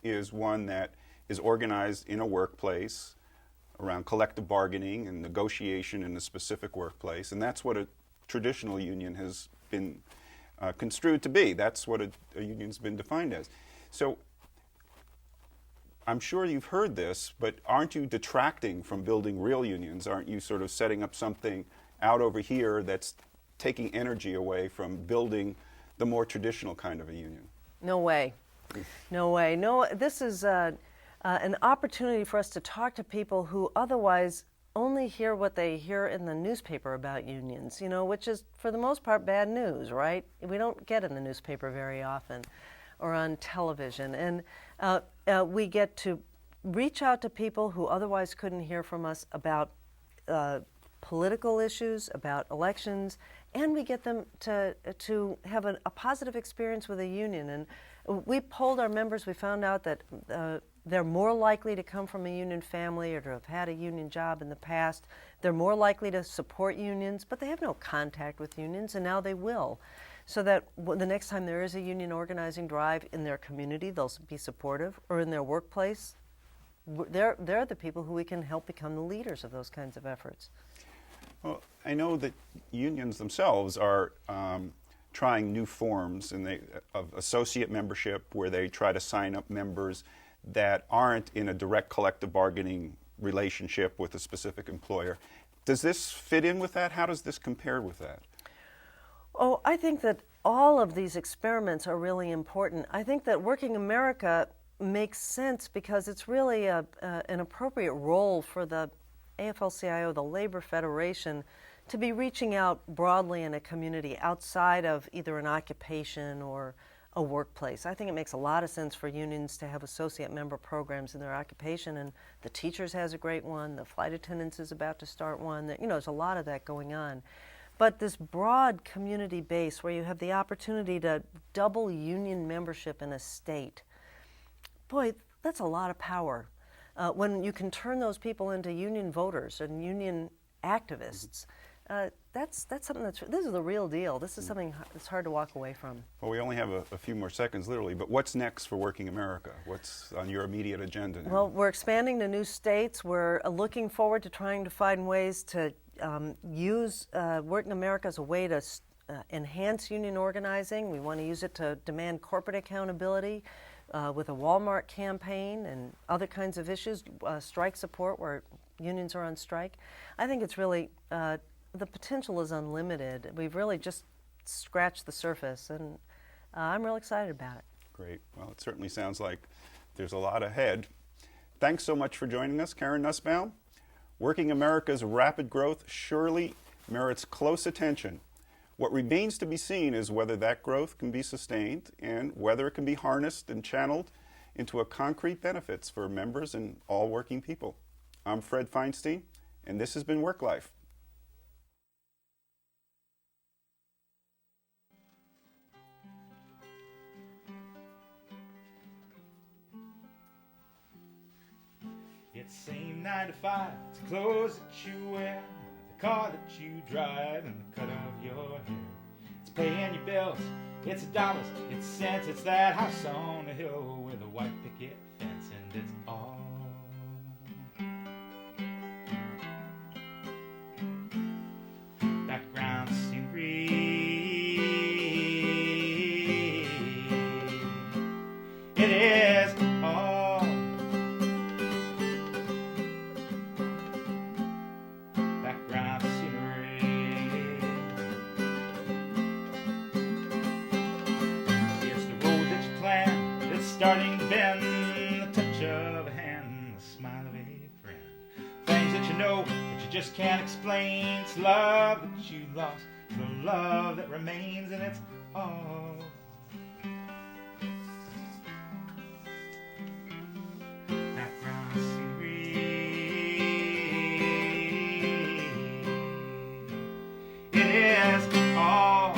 is one that is organized in a workplace around collective bargaining and negotiation in a specific workplace, and that's what a traditional union has been construed to be. That's what a union's been defined as. So I'm sure you've heard this, but aren't you detracting from building real unions? Aren't you sort of setting up something out over here that's taking energy away from building the more traditional kind of a union? No way. No way. No, this is an opportunity for us to talk to people who otherwise only hear what they hear in the newspaper about unions, which is for the most part bad news, right? We don't get in the newspaper very often or on television. And we get to reach out to people who otherwise couldn't hear from us about political issues, about elections, and we get them to have a positive experience with a union. And we polled our members. We found out that they're more likely to come from a union family or to have had a union job in the past. They're more likely to support unions, but they have no contact with unions, and now they will. So that the next time there is a union organizing drive in their community, they'll be supportive, or in their workplace, they're the people who we can help become the leaders of those kinds of efforts. Well, I know that unions themselves are trying new forms of associate membership where they try to sign up members that aren't in a direct collective bargaining relationship with a specific employer. Does this fit in with that? How does this compare with that? Oh, I think that all of these experiments are really important. I think that Working America makes sense because it's really an appropriate role for the AFL-CIO, the Labor Federation, to be reaching out broadly in a community outside of either an occupation or a workplace. I think it makes a lot of sense for unions to have associate member programs in their occupation, and the teachers has a great one, the flight attendants is about to start one. There's a lot of that going on. But this broad community base where you have the opportunity to double union membership in a state, boy, that's a lot of power. When you can turn those people into union voters and union activists, that's something this is the real deal. This is something that's hard to walk away from. Well, we only have a few more seconds, literally, but what's next for Working America? What's on your immediate agenda now? Well, we're expanding to new states. We're looking forward to trying to find ways to use Working America as a way to enhance union organizing. We want to use it to demand corporate accountability with a Walmart campaign and other kinds of issues, strike support where unions are on strike. I think it's really, the potential is unlimited. We've really just scratched the surface, and I'm real excited about it. Great. Well, it certainly sounds like there's a lot ahead. Thanks so much for joining us, Karen Nussbaum. Working America's rapid growth surely merits close attention. What remains to be seen is whether that growth can be sustained and whether it can be harnessed and channeled into a concrete benefits for members and all working people. I'm Fred Feinstein, and this has been WorkLife. It's same 9 to 5, it's clothes that you wear, the car that you drive, and the cut of your hair. It's paying your bills, it's dollars, it's cents, it's that house on the hill with a white picket fence, and it's all background scenery. It is all background scenery. It's the road that you plan that's starting to bend, the touch of a hand, the smile of a friend. Things that you know but you just can't explain. It's love that you lost, the love that remains, and it's all background scenery. It is all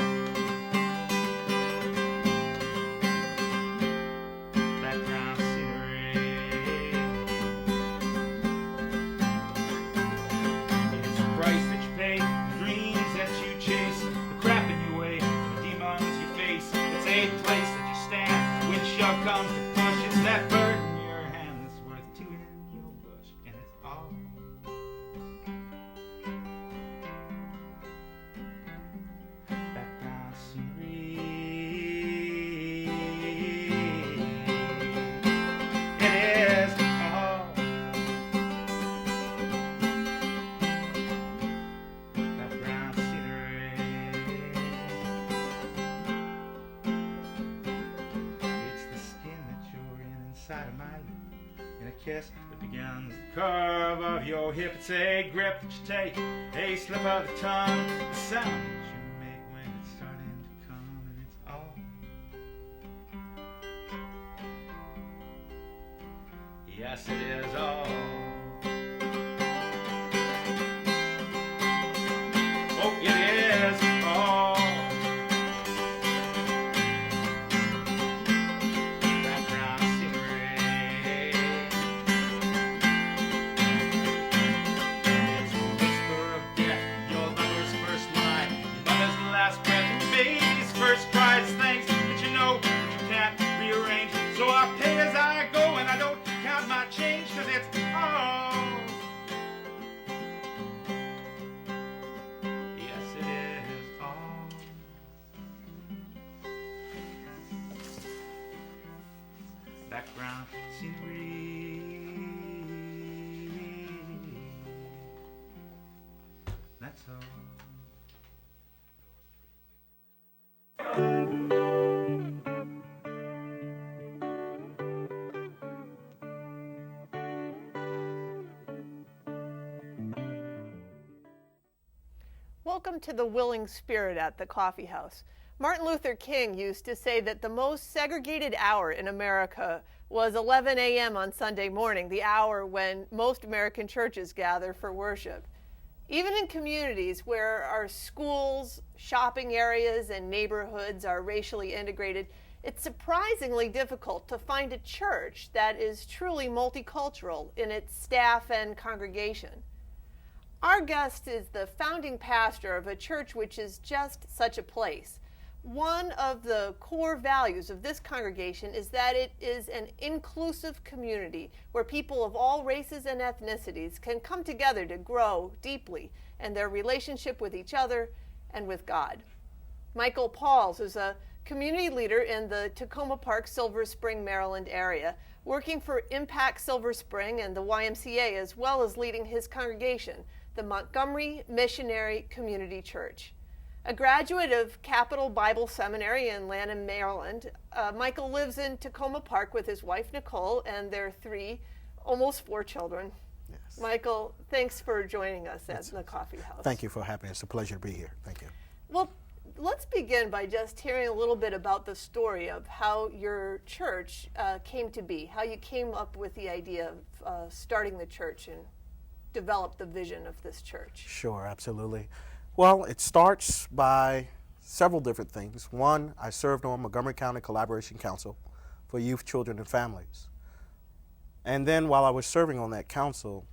background scenery. It's the price that you pay, the dreams that you chase, the crap in your way, the demons you face. It's a place that you stand when shove comes to push. It's that bird in your hand that's worth two in your bush, and it's all background scenery. It is all background scenery. It's the skin that you're in inside of my lip, and a kiss that begins the curve of your hip. It's a grip that you take, a slip of the tongue, the sound that you make when it's starting to come, and it's all yes, it is all background scenery. That's all. Welcome to the willing spirit at the coffee house. Martin Luther King used to say that the most segregated hour in America was 11 a.m. on Sunday morning, the hour when most American churches gather for worship. Even in communities where our schools, shopping areas, and neighborhoods are racially integrated, it's surprisingly difficult to find a church that is truly multicultural in its staff and congregation. Our guest is the founding pastor of a church which is just such a place. One of the core values of this congregation is that it is an inclusive community where people of all races and ethnicities can come together to grow deeply in their relationship with each other and with God. Michael Pauls is a community leader in the Takoma Park, Silver Spring, Maryland area, working for Impact Silver Spring and the YMCA, as well as leading his congregation, the Montgomery Missionary Community Church. A graduate of Capital Bible Seminary in Lanham, Maryland, Michael lives in Takoma Park with his wife Nicole and their 3, almost 4 children. Yes. Michael, thanks for joining us at the coffee house. Thank you for having us. It's a pleasure to be here. Thank you. Well, let's begin by just hearing a little bit about the story of how your church came to be, how you came up with the idea of starting the church and develop the vision of this church. Sure, absolutely. Well, it starts by several different things. One, I served on Montgomery County Collaboration Council for Youth, Children, and Families. And then while I was serving on that council,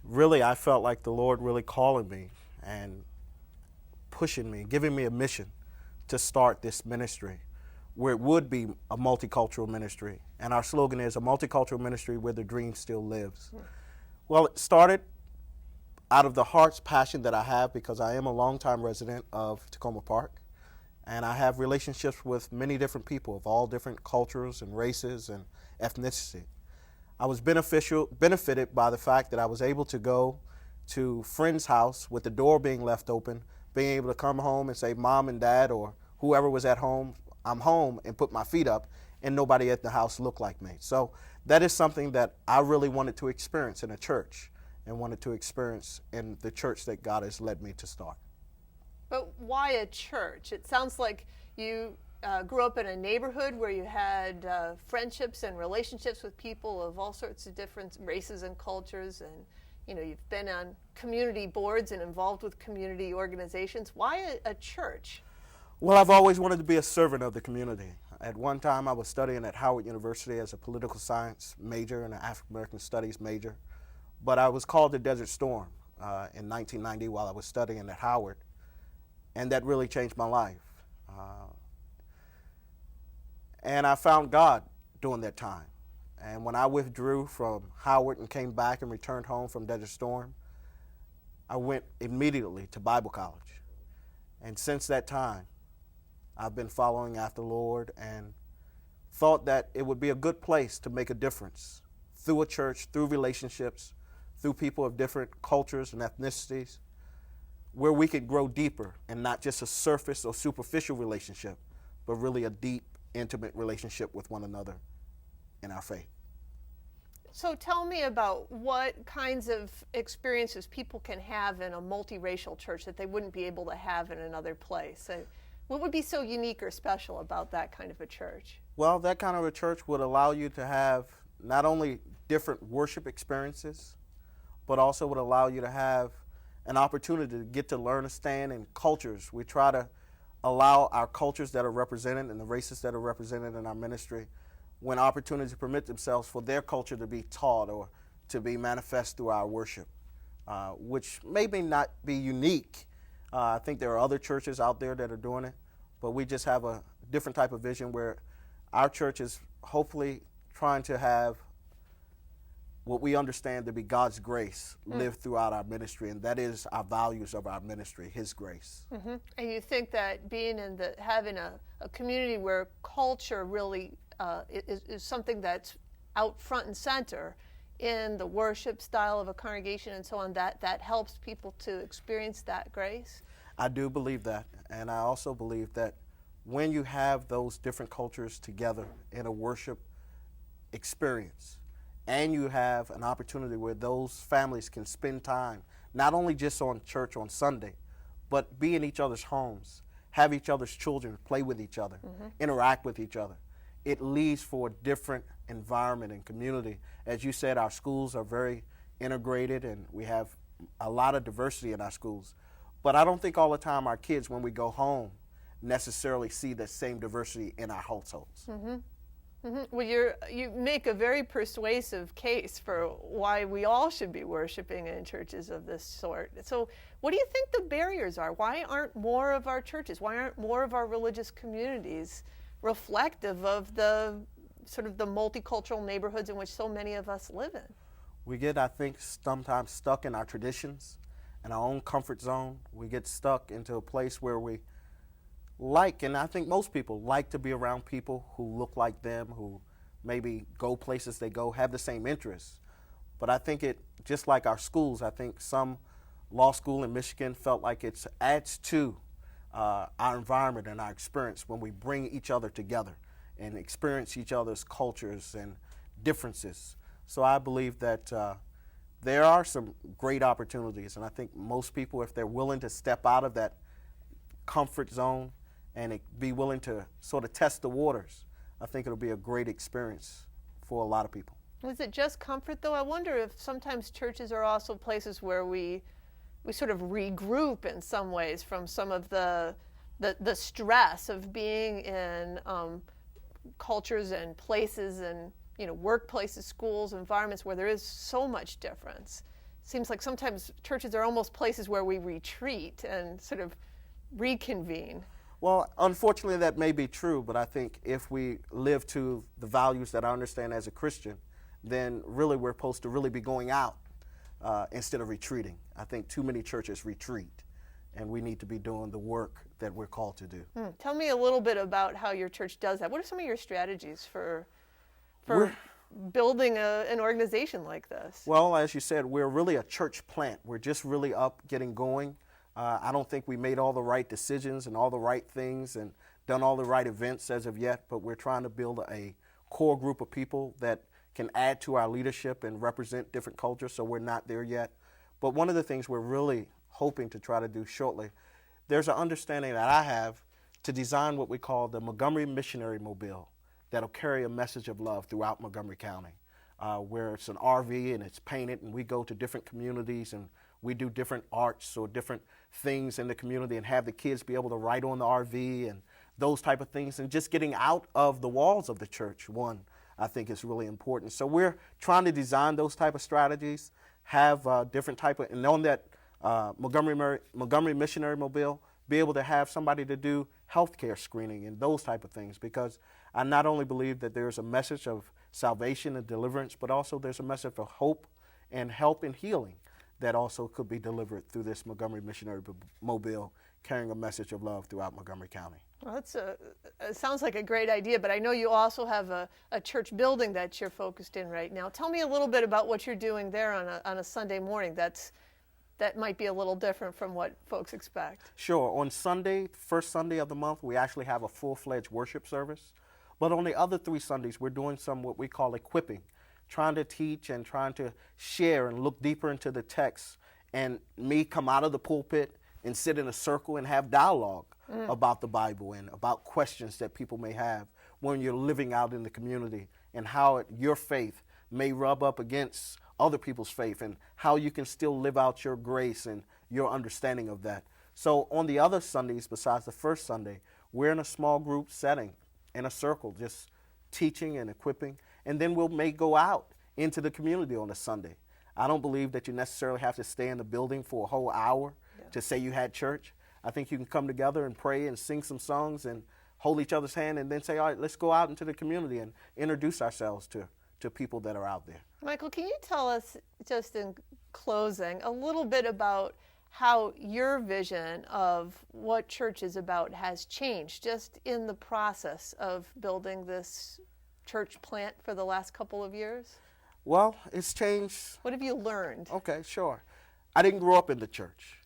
really I felt like the Lord really calling me and pushing me, giving me a mission to start this ministry where it would be a multicultural ministry. And our slogan is a multicultural ministry where the dream still lives. Well, it started out of the heart's passion that I have because I am a longtime resident of Takoma Park, and I have relationships with many different people of all different cultures and races and ethnicity. I was benefited by the fact that I was able to go to friend's house with the door being left open, being able to come home and say, Mom and Dad or whoever was at home, I'm home, and put my feet up, and nobody at the house looked like me. So that is something that I really wanted to experience in a church and wanted to experience in the church that God has led me to start. But why a church? It sounds like you grew up in a neighborhood where you had friendships and relationships with people of all sorts of different races and cultures, and you've been on community boards and involved with community organizations. Why a church? Well, I've always wanted to be a servant of the community. At one time, I was studying at Howard University as a political science major and an African American studies major. But I was called to Desert Storm in 1990 while I was studying at Howard, and that really changed my life. And I found God during that time. And when I withdrew from Howard and came back and returned home from Desert Storm, I went immediately to Bible college. And since that time, I've been following after the Lord and thought that it would be a good place to make a difference through a church, through relationships, through people of different cultures and ethnicities, where we could grow deeper and not just a surface or superficial relationship, but really a deep, intimate relationship with one another in our faith. So tell me about what kinds of experiences people can have in a multiracial church that they wouldn't be able to have in another place. What would be so unique or special about that kind of a church? Well, that kind of a church would allow you to have not only different worship experiences, but also would allow you to have an opportunity to get to learn to stand in cultures. We try to allow our cultures that are represented and the races that are represented in our ministry, when opportunities permit themselves, for their culture to be taught or to be manifest through our worship, which maybe not be unique. I think there are other churches out there that are doing it, but we just have a different type of vision where our church is hopefully trying to have what we understand to be God's grace live throughout our ministry, and that is our values of our ministry, His grace. Mm-hmm. And you think that being in having a community where culture really is something that's out front and center in the worship style of a congregation and so on, that helps people to experience that grace? I do believe that, and I also believe that when you have those different cultures together in a worship experience, and you have an opportunity where those families can spend time, not only just on church on Sunday, but be in each other's homes, have each other's children play with each other, interact with each other. It leads for a different environment and community. As you said, our schools are very integrated and we have a lot of diversity in our schools. But I don't think all the time our kids, when we go home, necessarily see the same diversity in our households. Well, you make a very persuasive case for why we all should be worshiping in churches of this sort. So what do you think the barriers are? Why aren't more of our churches, why aren't more of our religious communities reflective of the sort of the multicultural neighborhoods in which so many of us live in? We get, I think, sometimes stuck in our traditions, in our own comfort zone. We get stuck into a place where we like, and I think most people like to be around people who look like them, who maybe go places they go, have the same interests. But I think it, just like our schools, I think some law school in Michigan felt like it adds to our environment and our experience when we bring each other together and experience each other's cultures and differences. So I believe that there are some great opportunities, and I think most people, if they're willing to step out of that comfort zone and be willing to sort of test the waters, I think it'll be a great experience for a lot of people. Is it just comfort, though? I wonder if sometimes churches are also places where we sort of regroup in some ways from some of the stress of being in cultures and places and workplaces, schools, environments where there is so much difference. It seems like sometimes churches are almost places where we retreat and sort of reconvene. Well, unfortunately, that may be true, but I think if we live to the values that I understand as a Christian, then really we're supposed to really be going out instead of retreating. I think too many churches retreat, and we need to be doing the work that we're called to do. Tell me a little bit about how your church does that. What are some of your strategies for building an organization like this? Well, as you said, we're really a church plant. We're just really up getting going. I don't think we made all the right decisions and all the right things and done all the right events as of yet, but we're trying to build a core group of people that can add to our leadership and represent different cultures, so we're not there yet. But one of the things we're really hoping to try to do shortly, there's an understanding that I have to design what we call the Montgomery Missionary Mobile that'll carry a message of love throughout Montgomery County, where it's an RV and it's painted and we go to different communities and we do different arts or different things in the community and have the kids be able to ride on the RV and those type of things, and just getting out of the walls of the church, I think is really important. So we're trying to design those type of strategies, have different type of, and on that Montgomery Missionary Mobile, be able to have somebody to do healthcare screening and those type of things, because I not only believe that there's a message of salvation and deliverance, but also there's a message of hope and help and healing that also could be delivered through this Montgomery Missionary Mobile, carrying a message of love throughout Montgomery County. Well, it sounds like a great idea, but I know you also have a church building that you're focused in right now. Tell me a little bit about what you're doing there on a Sunday morning that might be a little different from what folks expect. Sure. On Sunday, first Sunday of the month, we actually have a full-fledged worship service. But on the other 3 Sundays, we're doing some what we call equipping, trying to teach and trying to share and look deeper into the text, and me come out of the pulpit and sit in a circle and have dialogue about the Bible and about questions that people may have when you're living out in the community, and how your faith may rub up against other people's faith and how you can still live out your grace and your understanding of that. So on the other Sundays, besides the first Sunday, we're in a small group setting in a circle, just teaching and equipping, and then may go out into the community on a Sunday. I don't believe that you necessarily have to stay in the building for a whole hour to say you had church. I think you can come together and pray and sing some songs and hold each other's hand and then say, all right, let's go out into the community and introduce ourselves to people that are out there. Michael, can you tell us, just in closing, a little bit about how your vision of what church is about has changed just in the process of building this church plant for the last couple of years? Well, it's changed. What have you learned? Okay, sure. I didn't grow up in the church.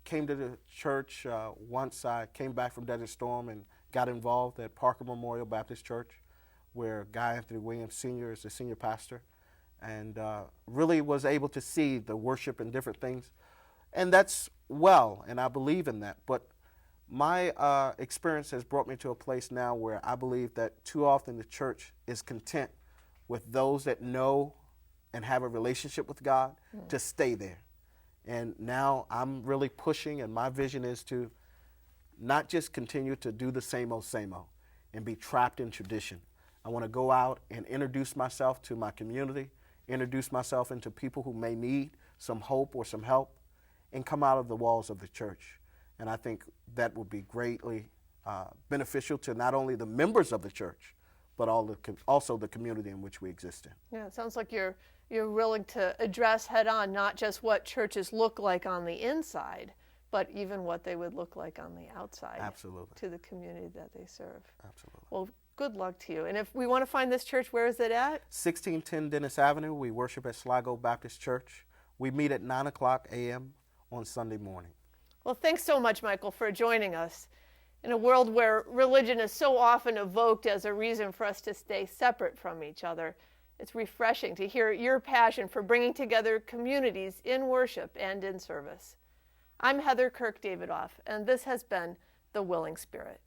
Came to the church once I came back from Desert Storm and got involved at Parker Memorial Baptist Church, where Guy Anthony Williams Sr. is the senior pastor, and really was able to see the worship and different things. And that's well, and I believe in that. But my experience has brought me to a place now where I believe that too often the church is content with those that know and have a relationship with God to stay there. And now I'm really pushing, and my vision is to not just continue to do the same old and be trapped in tradition. I want to go out and introduce myself to my community, introduce myself into people who may need some hope or some help, and come out of the walls of the church. And I think that would be greatly beneficial to not only the members of the church, but also the community in which we exist in. Yeah, it sounds like you're willing to address head on not just what churches look like on the inside, but even what they would look like on the outside. Absolutely. To the community that they serve. Absolutely. Well, good luck to you. And if we want to find this church, where is it at? 1610 Dennis Avenue. We worship at Sligo Baptist Church. We meet at 9 o'clock a.m. on Sunday morning. Well, thanks so much, Michael, for joining us. In a world where religion is so often evoked as a reason for us to stay separate from each other, it's refreshing to hear your passion for bringing together communities in worship and in service. I'm Heather Kirk-Davidoff, and this has been The Willing Spirit.